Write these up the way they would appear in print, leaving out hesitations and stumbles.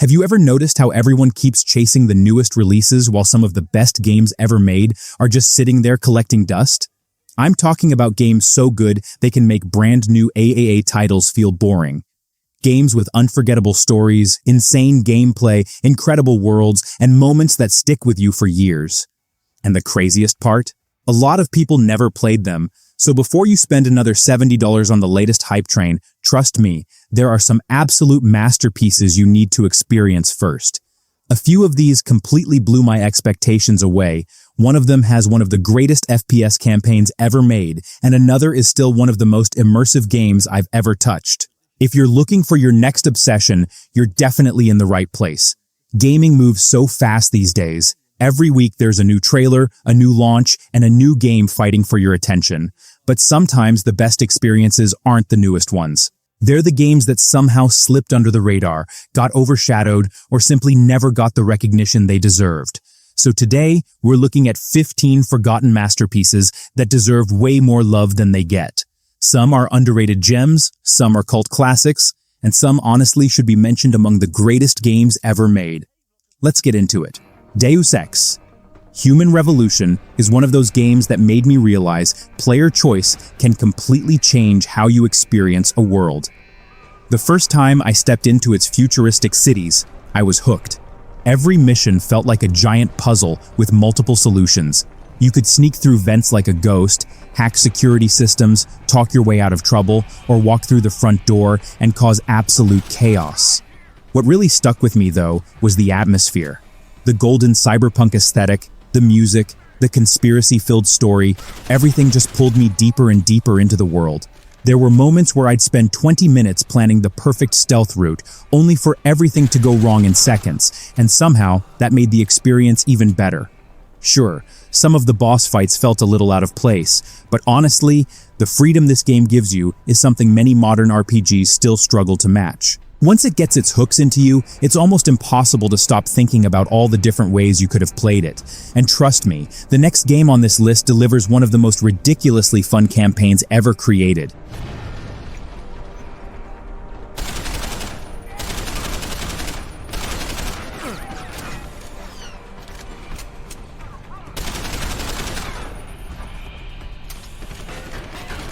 Have you ever noticed how everyone keeps chasing the newest releases while some of the best games ever made are just sitting there collecting dust? I'm talking about games so good they can make brand new AAA titles feel boring. Games with unforgettable stories, insane gameplay, incredible worlds, and moments that stick with you for years. And the craziest part? A lot of people never played them, so before you spend another $70 on the latest hype train, trust me, there are some absolute masterpieces you need to experience first. A few of these completely blew my expectations away. One of them has one of the greatest FPS campaigns ever made, and another is still one of the most immersive games I've ever touched. If you're looking for your next obsession, you're definitely in the right place. Gaming moves so fast these days. Every week there's a new trailer, a new launch, and a new game fighting for your attention. But sometimes the best experiences aren't the newest ones. They're the games that somehow slipped under the radar, got overshadowed, or simply never got the recognition they deserved. So today, we're looking at 15 forgotten masterpieces that deserve way more love than they get. Some are underrated gems, some are cult classics, and some honestly should be mentioned among the greatest games ever made. Let's get into it. Deus Ex. Human Revolution is one of those games that made me realize player choice can completely change how you experience a world. The first time I stepped into its futuristic cities, I was hooked. Every mission felt like a giant puzzle with multiple solutions. You could sneak through vents like a ghost, hack security systems, talk your way out of trouble, or walk through the front door and cause absolute chaos. What really stuck with me, though, was the atmosphere. The golden cyberpunk aesthetic, the music, the conspiracy-filled story, everything just pulled me deeper and deeper into the world. There were moments where I'd spend 20 minutes planning the perfect stealth route, only for everything to go wrong in seconds, and somehow that made the experience even better. Sure, some of the boss fights felt a little out of place, but honestly, the freedom this game gives you is something many modern RPGs still struggle to match. Once it gets its hooks into you, it's almost impossible to stop thinking about all the different ways you could have played it. And trust me, the next game on this list delivers one of the most ridiculously fun campaigns ever created.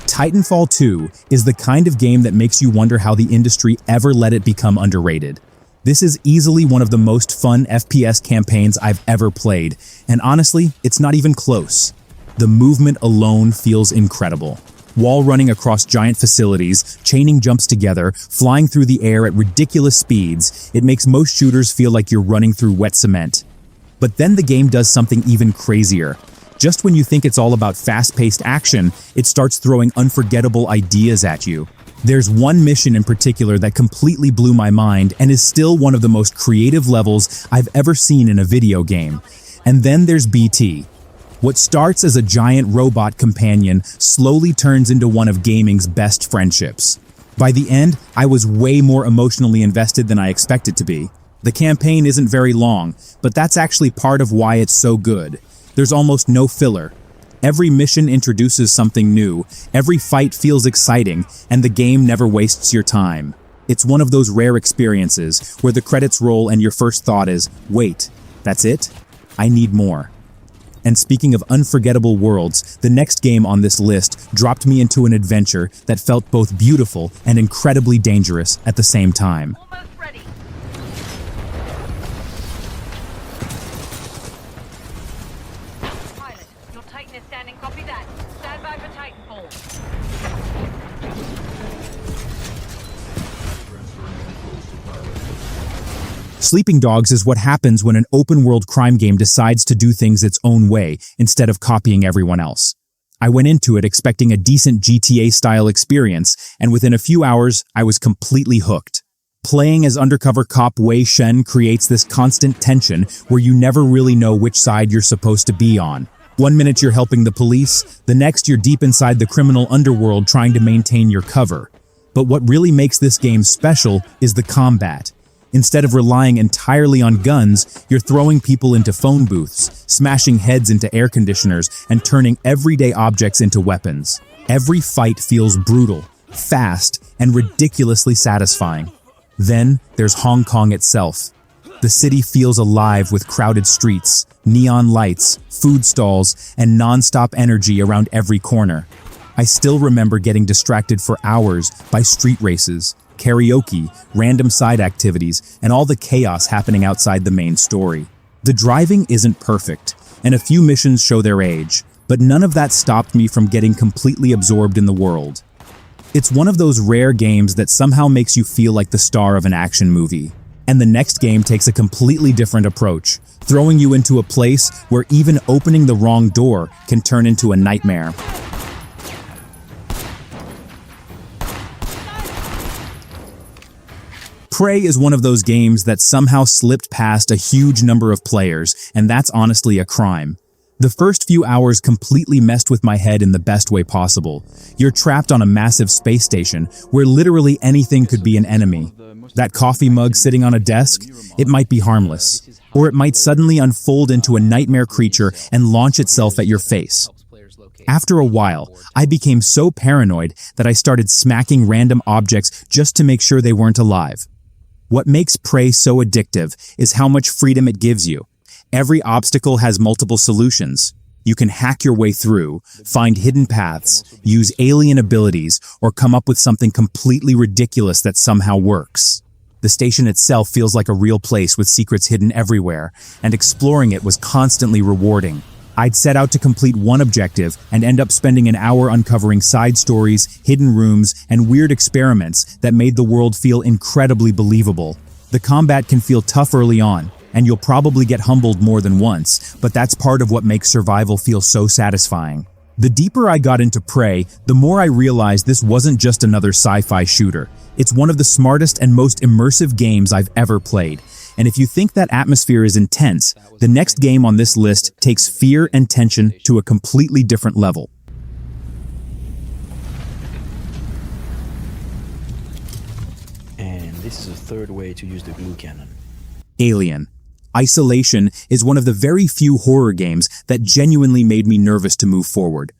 Titanfall 2 is the kind of game that makes you wonder how the industry ever let it become underrated. This is easily one of the most fun FPS campaigns I've ever played, and honestly, it's not even close. The movement alone feels incredible. Wall running across giant facilities, chaining jumps together, flying through the air at ridiculous speeds, it makes most shooters feel like you're running through wet cement. But then the game does something even crazier. Just when you think it's all about fast-paced action, it starts throwing unforgettable ideas at you. There's one mission in particular that completely blew my mind and is still one of the most creative levels I've ever seen in a video game. And then there's BT. What starts as a giant robot companion slowly turns into one of gaming's best friendships. By the end, I was way more emotionally invested than I expected to be. The campaign isn't very long, but that's actually part of why it's so good. There's almost no filler. Every mission introduces something new, every fight feels exciting, and the game never wastes your time. It's one of those rare experiences where the credits roll and your first thought is, wait, that's it? I need more. And speaking of unforgettable worlds, the next game on this list dropped me into an adventure that felt both beautiful and incredibly dangerous at the same time. Almost ready. Pilot, your Titan is standing. Copy that. Stand by for Titanfall. Sleeping Dogs is what happens when an open-world crime game decides to do things its own way instead of copying everyone else. I went into it expecting a decent GTA-style experience, and within a few hours, I was completely hooked. Playing as undercover cop Wei Shen creates this constant tension where you never really know which side you're supposed to be on. One minute you're helping the police, the next you're deep inside the criminal underworld trying to maintain your cover. But what really makes this game special is the combat. Instead of relying entirely on guns, you're throwing people into phone booths, smashing heads into air conditioners, and turning everyday objects into weapons. Every fight feels brutal, fast, and ridiculously satisfying. Then there's Hong Kong itself. The city feels alive with crowded streets, neon lights, food stalls, and non-stop energy around every corner. I still remember getting distracted for hours by street races, karaoke, random side activities, and all the chaos happening outside the main story. The driving isn't perfect, and a few missions show their age, but none of that stopped me from getting completely absorbed in the world. It's one of those rare games that somehow makes you feel like the star of an action movie. And the next game takes a completely different approach, throwing you into a place where even opening the wrong door can turn into a nightmare. Prey is one of those games that somehow slipped past a huge number of players, and that's honestly a crime. The first few hours completely messed with my head in the best way possible. You're trapped on a massive space station where literally anything could be an enemy. That coffee mug sitting on a desk, it might be harmless. Or it might suddenly unfold into a nightmare creature and launch itself at your face. After a while, I became so paranoid that I started smacking random objects just to make sure they weren't alive. What makes Prey so addictive is how much freedom it gives you. Every obstacle has multiple solutions. You can hack your way through, find hidden paths, use alien abilities, or come up with something completely ridiculous that somehow works. The station itself feels like a real place with secrets hidden everywhere, and exploring it was constantly rewarding. I'd set out to complete one objective and end up spending an hour uncovering side stories, hidden rooms, and weird experiments that made the world feel incredibly believable. The combat can feel tough early on, and you'll probably get humbled more than once, but that's part of what makes survival feel so satisfying. The deeper I got into Prey, the more I realized this wasn't just another sci-fi shooter. It's one of the smartest and most immersive games I've ever played. And if you think that atmosphere is intense, the next game on this list takes fear and tension to a completely different level. And this is a third way to use the glue cannon. Alien. Isolation is one of the very few horror games that genuinely made me nervous to move forward.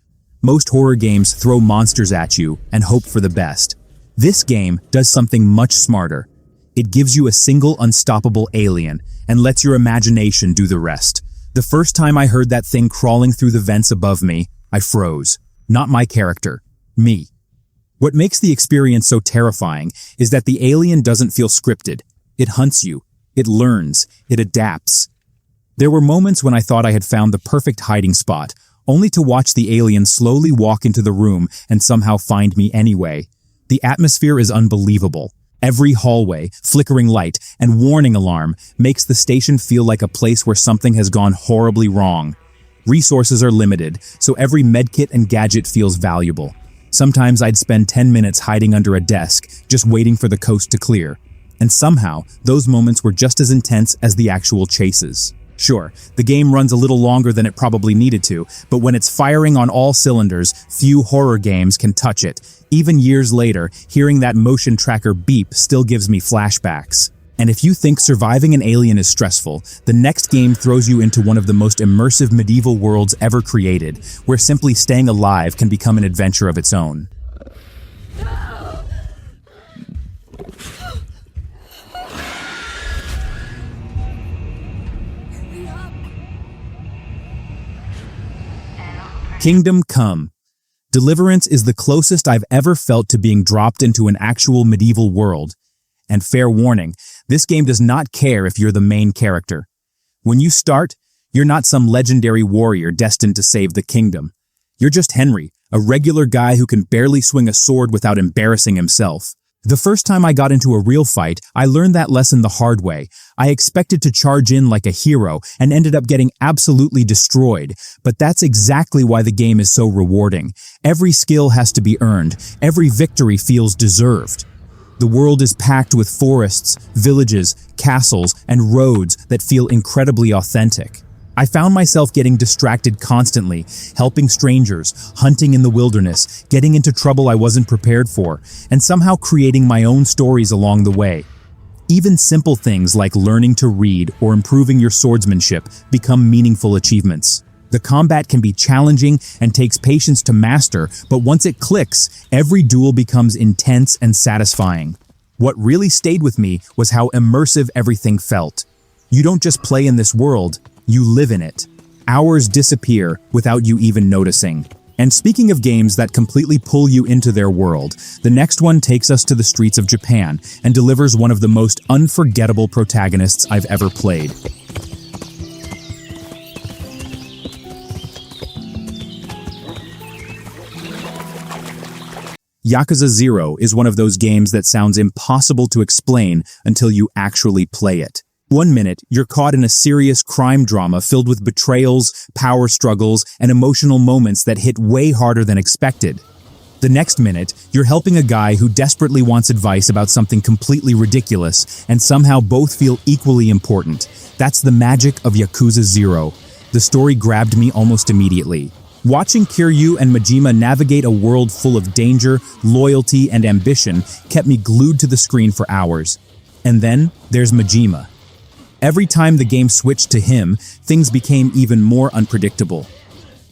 Most horror games throw monsters at you and hope for the best. This game does something much smarter. It gives you a single unstoppable alien and lets your imagination do the rest. The first time I heard that thing crawling through the vents above me, I froze. Not my character, me. What makes the experience so terrifying is that the alien doesn't feel scripted. It hunts you. It learns. It adapts. There were moments when I thought I had found the perfect hiding spot, only to watch the alien slowly walk into the room and somehow find me anyway. The atmosphere is unbelievable. Every hallway, flickering light, and warning alarm makes the station feel like a place where something has gone horribly wrong. Resources are limited, so every medkit and gadget feels valuable. Sometimes I'd spend 10 minutes hiding under a desk, just waiting for the coast to clear. And somehow, those moments were just as intense as the actual chases. Sure, the game runs a little longer than it probably needed to, but when it's firing on all cylinders, few horror games can touch it. Even years later, hearing that motion tracker beep still gives me flashbacks. And if you think surviving an alien is stressful, the next game throws you into one of the most immersive medieval worlds ever created, where simply staying alive can become an adventure of its own. Kingdom Come. Deliverance is the closest I've ever felt to being dropped into an actual medieval world. And fair warning, this game does not care if you're the main character. When you start, you're not some legendary warrior destined to save the kingdom. You're just Henry, a regular guy who can barely swing a sword without embarrassing himself. The first time I got into a real fight, I learned that lesson the hard way. I expected to charge in like a hero and ended up getting absolutely destroyed. But that's exactly why the game is so rewarding. Every skill has to be earned. Every victory feels deserved. The world is packed with forests, villages, castles, and roads that feel incredibly authentic. I found myself getting distracted constantly, helping strangers, hunting in the wilderness, getting into trouble I wasn't prepared for, and somehow creating my own stories along the way. Even simple things like learning to read or improving your swordsmanship become meaningful achievements. The combat can be challenging and takes patience to master, but once it clicks, every duel becomes intense and satisfying. What really stayed with me was how immersive everything felt. You don't just play in this world, you live in it. Hours disappear without you even noticing. And speaking of games that completely pull you into their world, the next one takes us to the streets of Japan and delivers one of the most unforgettable protagonists I've ever played. Yakuza 0 is one of those games that sounds impossible to explain until you actually play it. One minute, you're caught in a serious crime drama filled with betrayals, power struggles, and emotional moments that hit way harder than expected. The next minute, you're helping a guy who desperately wants advice about something completely ridiculous, and somehow both feel equally important. That's the magic of Yakuza 0. The story grabbed me almost immediately. Watching Kiryu and Majima navigate a world full of danger, loyalty, and ambition kept me glued to the screen for hours. And then, there's Majima. Every time the game switched to him, things became even more unpredictable.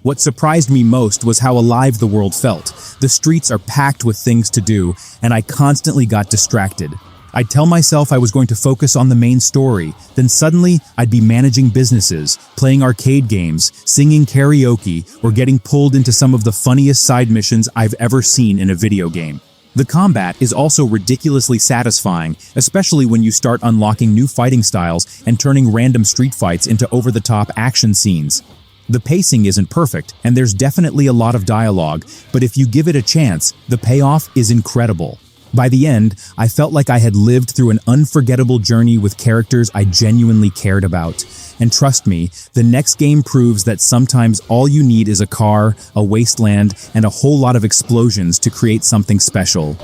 What surprised me most was how alive the world felt. The streets are packed with things to do, and I constantly got distracted. I'd tell myself I was going to focus on the main story, then suddenly I'd be managing businesses, playing arcade games, singing karaoke, or getting pulled into some of the funniest side missions I've ever seen in a video game. The combat is also ridiculously satisfying, especially when you start unlocking new fighting styles and turning random street fights into over-the-top action scenes. The pacing isn't perfect, and there's definitely a lot of dialogue, but if you give it a chance, the payoff is incredible. By the end, I felt like I had lived through an unforgettable journey with characters I genuinely cared about. And trust me, the next game proves that sometimes all you need is a car, a wasteland, and a whole lot of explosions to create something special.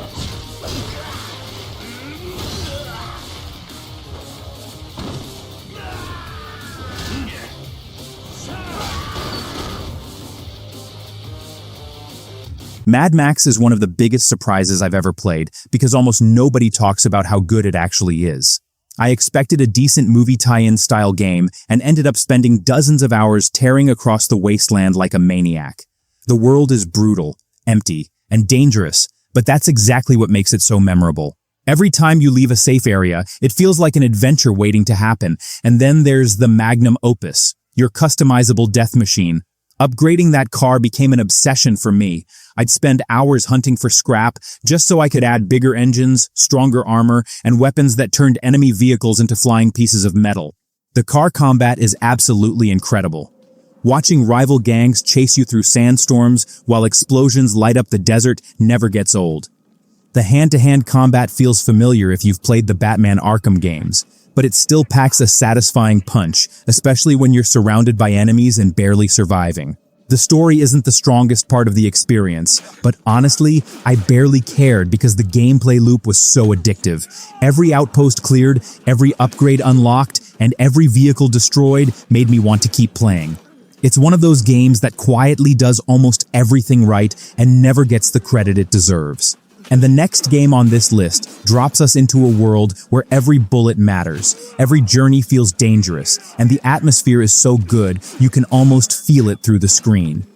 Mad Max is one of the biggest surprises I've ever played because almost nobody talks about how good it actually is. I expected a decent movie tie-in style game and ended up spending dozens of hours tearing across the wasteland like a maniac. The world is brutal, empty, and dangerous, but that's exactly what makes it so memorable. Every time you leave a safe area, it feels like an adventure waiting to happen, and then there's the magnum opus, your customizable death machine. Upgrading that car became an obsession for me. I'd spend hours hunting for scrap just so I could add bigger engines, stronger armor, and weapons that turned enemy vehicles into flying pieces of metal. The car combat is absolutely incredible. Watching rival gangs chase you through sandstorms while explosions light up the desert never gets old. The hand-to-hand combat feels familiar if you've played the Batman Arkham games, but it still packs a satisfying punch, especially when you're surrounded by enemies and barely surviving. The story isn't the strongest part of the experience, but honestly, I barely cared because the gameplay loop was so addictive. Every outpost cleared, every upgrade unlocked, and every vehicle destroyed made me want to keep playing. It's one of those games that quietly does almost everything right and never gets the credit it deserves. And the next game on this list drops us into a world where every bullet matters, every journey feels dangerous, and the atmosphere is so good you can almost feel it through the screen.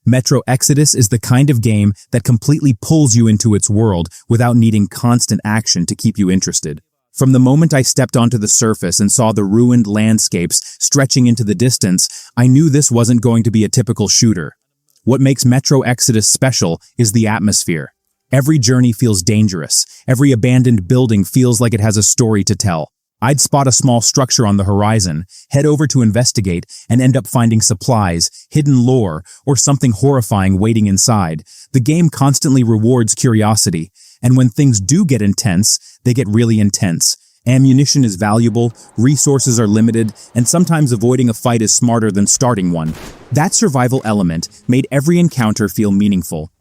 Metro Exodus is the kind of game that completely pulls you into its world without needing constant action to keep you interested. From the moment I stepped onto the surface and saw the ruined landscapes stretching into the distance, I knew this wasn't going to be a typical shooter. What makes Metro Exodus special is the atmosphere. Every journey feels dangerous. Every abandoned building feels like it has a story to tell. I'd spot a small structure on the horizon, head over to investigate, and end up finding supplies, hidden lore, or something horrifying waiting inside. The game constantly rewards curiosity, and when things do get intense, they get really intense. Ammunition is valuable, resources are limited, and sometimes avoiding a fight is smarter than starting one. That survival element made every encounter feel meaningful.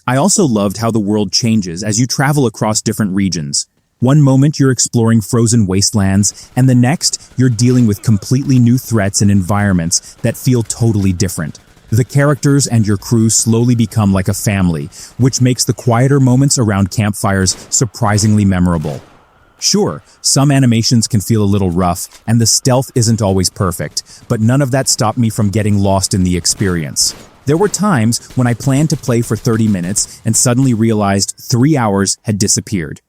I also loved how the world changes as you travel across different regions. One moment you're exploring frozen wastelands, and the next you're dealing with completely new threats and environments that feel totally different. The characters and your crew slowly become like a family, which makes the quieter moments around campfires surprisingly memorable. Sure, some animations can feel a little rough, and the stealth isn't always perfect, but none of that stopped me from getting lost in the experience. There were times when I planned to play for 30 minutes and suddenly realized 3 hours had disappeared.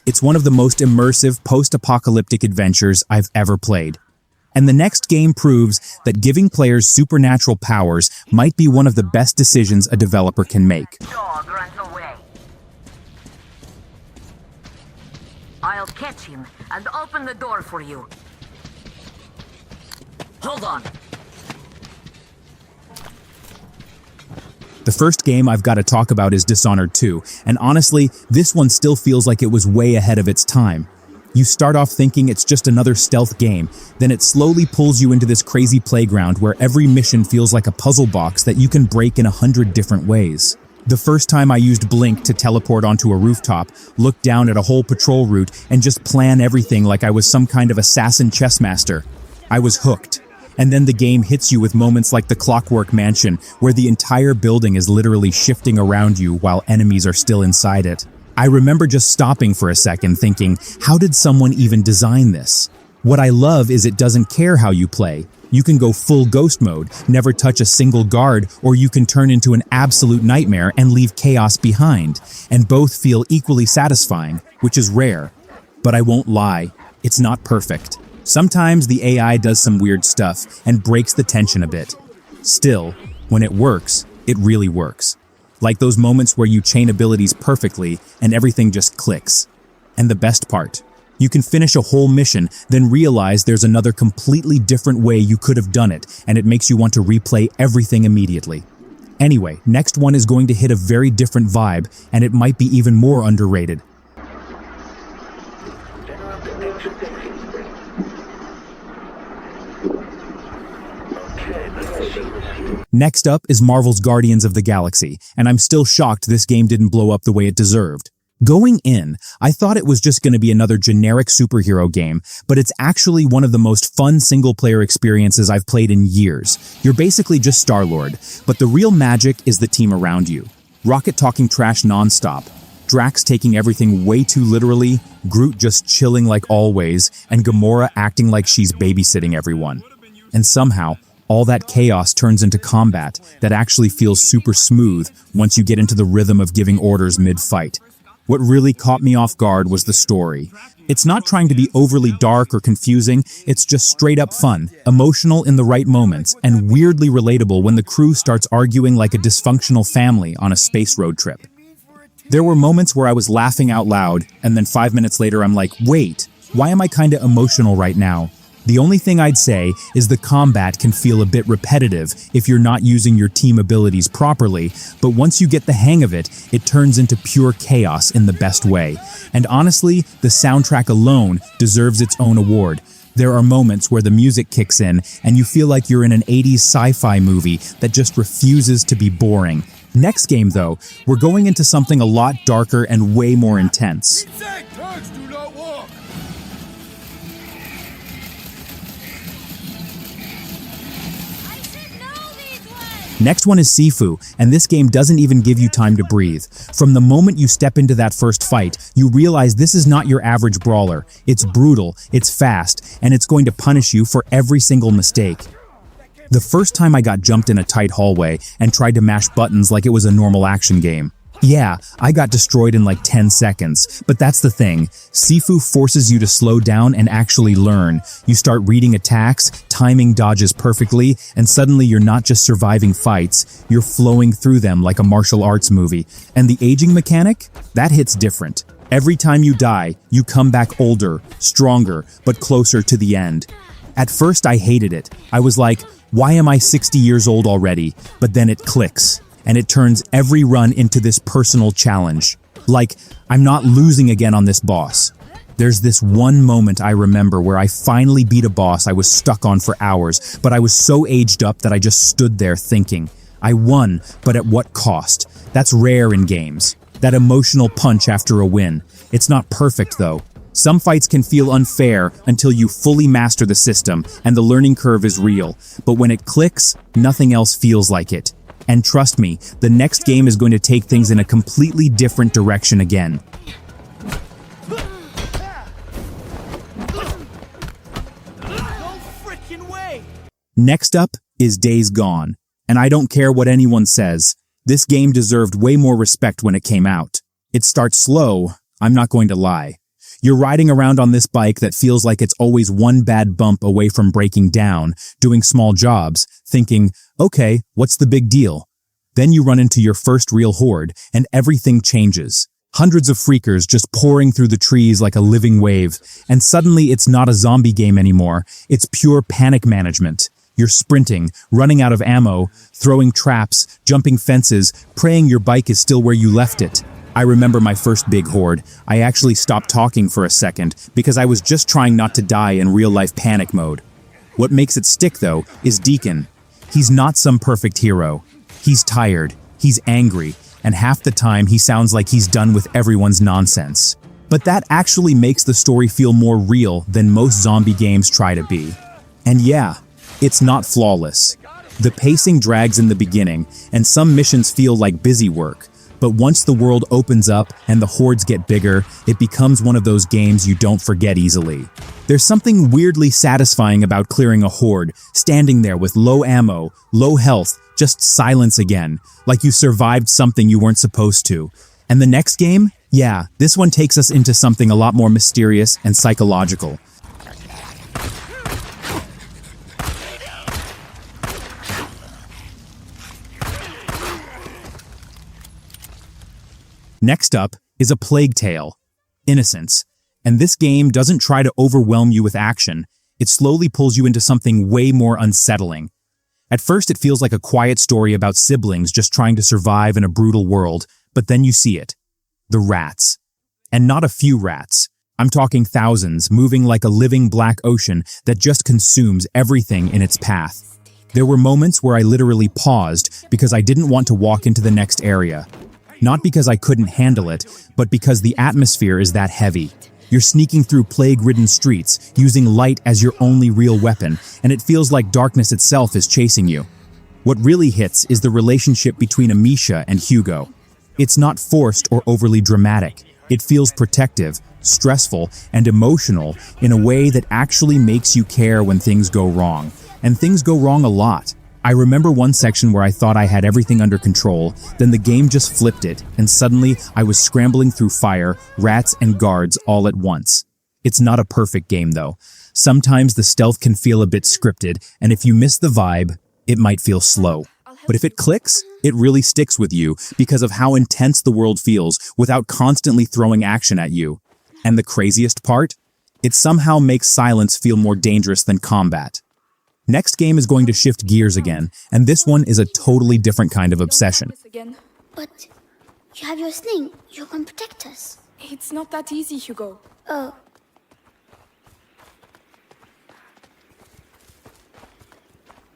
It's one of the most immersive post-apocalyptic adventures I've ever played. And the next game proves that giving players supernatural powers might be one of the best decisions a developer can make. Dog runs away. I'll catch him and open the door for you. Hold on. The first game I've got to talk about is Dishonored 2, and honestly, this one still feels like it was way ahead of its time. You start off thinking it's just another stealth game, then it slowly pulls you into this crazy playground where every mission feels like a puzzle box that you can break in 100 different ways. The first time I used Blink to teleport onto a rooftop, look down at a whole patrol route, and just plan everything like I was some kind of assassin chess master. I was hooked. And then the game hits you with moments like the Clockwork Mansion, where the entire building is literally shifting around you while enemies are still inside it. I remember just stopping for a second thinking, how did someone even design this? What I love is it doesn't care how you play. You can go full ghost mode, never touch a single guard, or you can turn into an absolute nightmare and leave chaos behind. And both feel equally satisfying, which is rare. But I won't lie, it's not perfect. Sometimes the AI does some weird stuff and breaks the tension a bit. Still, when it works, it really works. Like those moments where you chain abilities perfectly and everything just clicks. And the best part, you can finish a whole mission, then realize there's another completely different way you could have done it, and it makes you want to replay everything immediately. Anyway, next one is going to hit a very different vibe, and it might be even more underrated. Next up is Marvel's Guardians of the Galaxy, and I'm still shocked this game didn't blow up the way it deserved. Going in, I thought it was just going to be another generic superhero game, but it's actually one of the most fun single-player experiences I've played in years. You're basically just Star-Lord, but the real magic is the team around you. Rocket talking trash non-stop, Drax taking everything way too literally, Groot just chilling like always, and Gamora acting like she's babysitting everyone. And somehow, all that chaos turns into combat that actually feels super smooth once you get into the rhythm of giving orders mid-fight. What really caught me off guard was the story. It's not trying to be overly dark or confusing, it's just straight up fun, emotional in the right moments, and weirdly relatable when the crew starts arguing like a dysfunctional family on a space road trip. There were moments where I was laughing out loud, and then 5 minutes later I'm like, wait, why am I kinda emotional right now? The only thing I'd say is the combat can feel a bit repetitive if you're not using your team abilities properly, but once you get the hang of it, it turns into pure chaos in the best way. And honestly, the soundtrack alone deserves its own award. There are moments where the music kicks in and you feel like you're in an 80s sci-fi movie that just refuses to be boring. Next game though, we're going into something a lot darker and way more intense. Next one is Sifu, and this game doesn't even give you time to breathe. From the moment you step into that first fight, you realize this is not your average brawler. It's brutal, it's fast, and it's going to punish you for every single mistake. The first time I got jumped in a tight hallway and tried to mash buttons like it was a normal action game. Yeah, I got destroyed in like 10 seconds, but that's the thing. Sifu forces you to slow down and actually learn. You start reading attacks, timing dodges perfectly, and suddenly you're not just surviving fights, you're flowing through them like a martial arts movie. And the aging mechanic? That hits different. Every time you die, you come back older, stronger, but closer to the end. At first I hated it. I was like, why am I 60 years old already? But then it clicks. And it turns every run into this personal challenge. Like, I'm not losing again on this boss. There's this one moment I remember where I finally beat a boss I was stuck on for hours, but I was so aged up that I just stood there thinking, I won, but at what cost? That's rare in games. That emotional punch after a win. It's not perfect though. Some fights can feel unfair until you fully master the system and the learning curve is real, but when it clicks, nothing else feels like it. And trust me, the next game is going to take things in a completely different direction again. No freaking way! Next up is Days Gone. And I don't care what anyone says, this game deserved way more respect when it came out. It starts slow, I'm not going to lie. You're riding around on this bike that feels like it's always one bad bump away from breaking down, doing small jobs, thinking, okay, what's the big deal? Then you run into your first real horde, and everything changes. Hundreds of freakers just pouring through the trees like a living wave, and suddenly it's not a zombie game anymore, it's pure panic management. You're sprinting, running out of ammo, throwing traps, jumping fences, praying your bike is still where you left it. I remember my first big horde. I actually stopped talking for a second because I was just trying not to die in real-life panic mode. What makes it stick, though, is Deacon. He's not some perfect hero. He's tired, he's angry, and half the time he sounds like he's done with everyone's nonsense. But that actually makes the story feel more real than most zombie games try to be. And yeah, it's not flawless. The pacing drags in the beginning, and some missions feel like busy work. But once the world opens up and the hordes get bigger, it becomes one of those games you don't forget easily. There's something weirdly satisfying about clearing a horde, standing there with low ammo, low health, just silence again, like you survived something you weren't supposed to. And the next game? Yeah, this one takes us into something a lot more mysterious and psychological. Next up is A Plague Tale, Innocence. And this game doesn't try to overwhelm you with action, it slowly pulls you into something way more unsettling. At first it feels like a quiet story about siblings just trying to survive in a brutal world, but then you see it. The rats. And not a few rats. I'm talking thousands, moving like a living black ocean that just consumes everything in its path. There were moments where I literally paused because I didn't want to walk into the next area. Not because I couldn't handle it, but because the atmosphere is that heavy. You're sneaking through plague-ridden streets, using light as your only real weapon, and it feels like darkness itself is chasing you. What really hits is the relationship between Amisha and Hugo. It's not forced or overly dramatic. It feels protective, stressful, and emotional in a way that actually makes you care when things go wrong. And things go wrong a lot. I remember one section where I thought I had everything under control, then the game just flipped it, and suddenly I was scrambling through fire, rats, and guards all at once. It's not a perfect game though. Sometimes the stealth can feel a bit scripted, and if you miss the vibe, it might feel slow. But if it clicks, it really sticks with you because of how intense the world feels without constantly throwing action at you. And the craziest part? It somehow makes silence feel more dangerous than combat. Next game is going to shift gears again, and this one is a totally different kind of obsession. But you have your sling. You can protect us. It's not that easy, Hugo. Oh.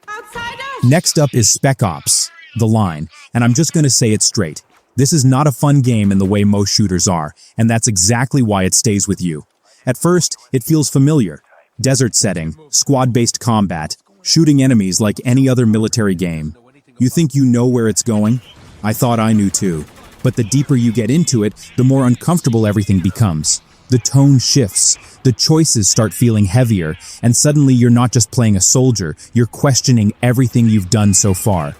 Outsiders! Next up is Spec Ops, The Line, and I'm just going to say it straight. This is not a fun game in the way most shooters are, and that's exactly why it stays with you. At first, it feels familiar. Desert setting, squad-based combat, shooting enemies like any other military game. You think you know where it's going? I thought I knew too. But the deeper you get into it, the more uncomfortable everything becomes. The tone shifts, the choices start feeling heavier, and suddenly you're not just playing a soldier, you're questioning everything you've done so far.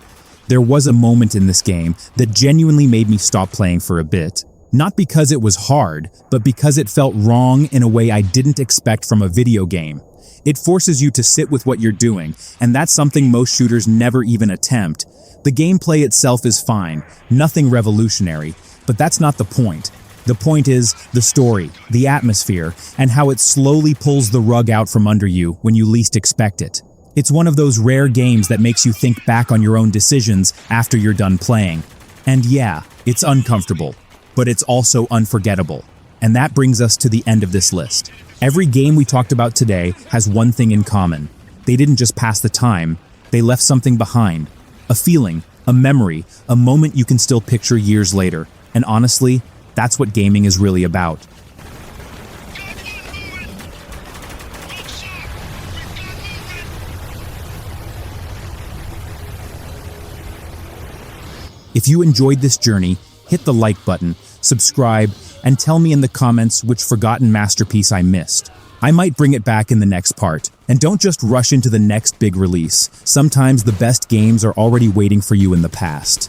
There was a moment in this game that genuinely made me stop playing for a bit. Not because it was hard, but because it felt wrong in a way I didn't expect from a video game. It forces you to sit with what you're doing, and that's something most shooters never even attempt. The gameplay itself is fine, nothing revolutionary, but that's not the point. The point is the story, the atmosphere, and how it slowly pulls the rug out from under you when you least expect it. It's one of those rare games that makes you think back on your own decisions after you're done playing. And yeah, it's uncomfortable. But it's also unforgettable. And that brings us to the end of this list. Every game we talked about today has one thing in common. They didn't just pass the time, they left something behind. A feeling, a memory, a moment you can still picture years later. And honestly, that's what gaming is really about. If you enjoyed this journey, hit the like button, subscribe, and tell me in the comments which forgotten masterpiece I missed. I might bring it back in the next part. And don't just rush into the next big release. Sometimes the best games are already waiting for you in the past.